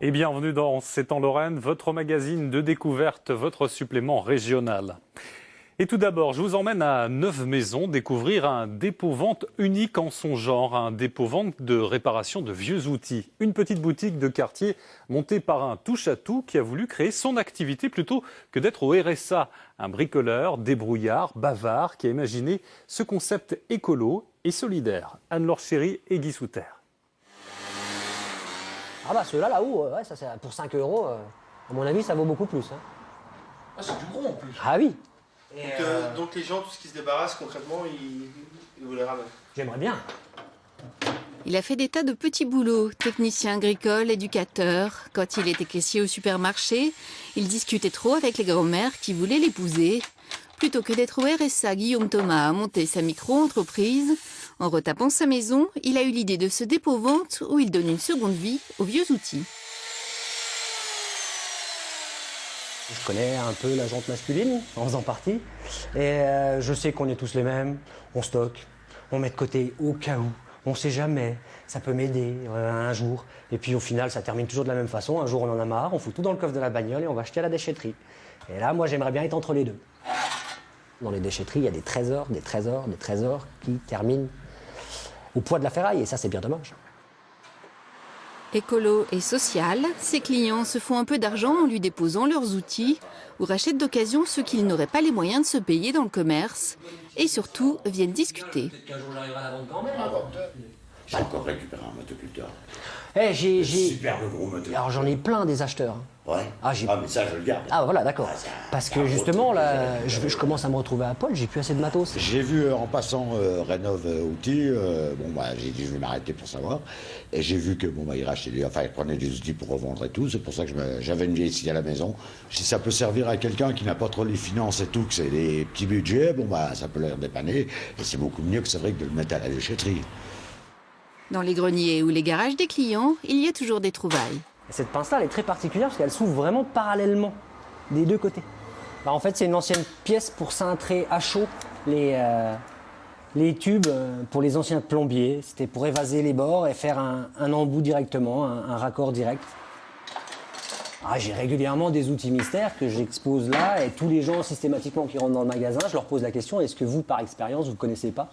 Et bienvenue dans C'est en Lorraine, votre magazine de découverte, votre supplément régional. Et tout d'abord, je vous emmène à Neuve-Maisons découvrir un dépôt-vente unique en son genre, un dépôt-vente de réparation de vieux outils. Une petite boutique de quartier montée par un touche-à-tout qui a voulu créer son activité plutôt que d'être au RSA. Un bricoleur, débrouillard, bavard qui a imaginé ce concept écolo et solidaire. Anne-Laure Chéry et Guy Souter. Ah bah ceux-là, là-haut, ouais, ça, pour 5 €, à mon avis, ça vaut beaucoup plus. Hein. Ah, c'est du gros en plus. Ah oui. Donc les gens, tout ce qui se débarrasse concrètement, ils vous les ramènent. J'aimerais bien. Il a fait des tas de petits boulots, technicien agricole, éducateur. Quand il était caissier au supermarché, il discutait trop avec les grand-mères qui voulaient l'épouser. Plutôt que d'être au RSA, Guillaume Thomas a monté sa micro-entreprise. En retapant sa maison, il a eu l'idée de ce dépôt-vente où il donne une seconde vie aux vieux outils. Je connais un peu la jante masculine, en faisant partie. Et je sais qu'on est tous les mêmes. On stocke, on met de côté au cas où. On ne sait jamais, ça peut m'aider un jour. Et puis au final, ça termine toujours de la même façon. Un jour, on en a marre, on fout tout dans le coffre de la bagnole et on va acheter à la déchetterie. Et là, moi, j'aimerais bien être entre les deux. Dans les déchetteries, il y a des trésors qui terminent au poids de la ferraille. Et ça, c'est bien dommage. Écolo et social, ses clients se font un peu d'argent en lui déposant leurs outils ou rachètent d'occasion ceux qu'ils n'auraient pas les moyens de se payer dans le commerce et surtout viennent discuter. J'ai encore récupéré un motoculteur. Superbe gros motoculteur. Alors j'en ai plein des acheteurs. Ouais. Ah, mais ça, je le garde. Ah voilà, d'accord. Parce que justement, là, je commence à me retrouver à Paul, j'ai plus assez de matos. J'ai vu en passant Rénov outils, j'ai dit je vais m'arrêter pour savoir. Et j'ai vu que il rachetait il prenait des outils pour revendre et tout. C'est pour ça que j'avais une vieille scie à la maison. Si ça peut servir à quelqu'un qui n'a pas trop les finances et tout, que c'est des petits budgets, ça peut leur dépanner. Et c'est beaucoup mieux que c'est vrai que de le mettre à la déchetterie. Dans les greniers ou les garages des clients, il y a toujours des trouvailles. Cette pince-là, elle est très particulière parce qu'elle s'ouvre vraiment parallèlement des deux côtés. En fait, c'est une ancienne pièce pour cintrer à chaud les tubes pour les anciens plombiers. C'était pour évaser les bords et faire un embout directement, un raccord direct. J'ai régulièrement des outils mystères que j'expose là et tous les gens systématiquement qui rentrent dans le magasin, je leur pose la question, est-ce que vous, par expérience, vous ne connaissez pas?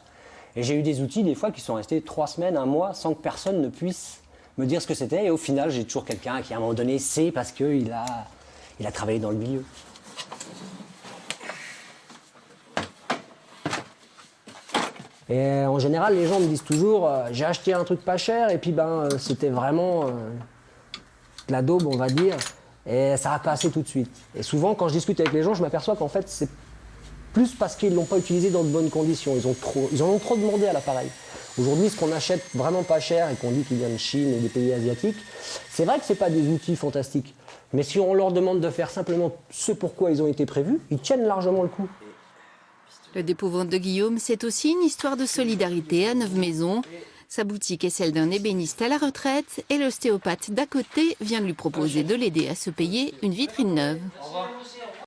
Et j'ai eu des outils des fois qui sont restés 3 semaines, 1 mois sans que personne ne puisse me dire ce que c'était. Et au final, j'ai toujours quelqu'un qui, à un moment donné, sait parce qu'il a travaillé dans le milieu. Et en général, les gens me disent toujours j'ai acheté un truc pas cher et puis c'était vraiment de la daube, on va dire, et ça a passé tout de suite. Et souvent, quand je discute avec les gens, je m'aperçois qu'en fait, c'est plus parce qu'ils ne l'ont pas utilisé dans de bonnes conditions. Ils en ont trop demandé à l'appareil. Aujourd'hui, ce qu'on achète vraiment pas cher et qu'on dit qu'il vient de Chine et des pays asiatiques, c'est vrai que ce n'est pas des outils fantastiques. Mais si on leur demande de faire simplement ce pourquoi ils ont été prévus, ils tiennent largement le coup. Le dépôt-vente de Guillaume, c'est aussi une histoire de solidarité à Neuve-Maisons. Sa boutique est celle d'un ébéniste à la retraite et l'ostéopathe d'à côté vient de lui proposer de l'aider à se payer une vitrine neuve. Au revoir.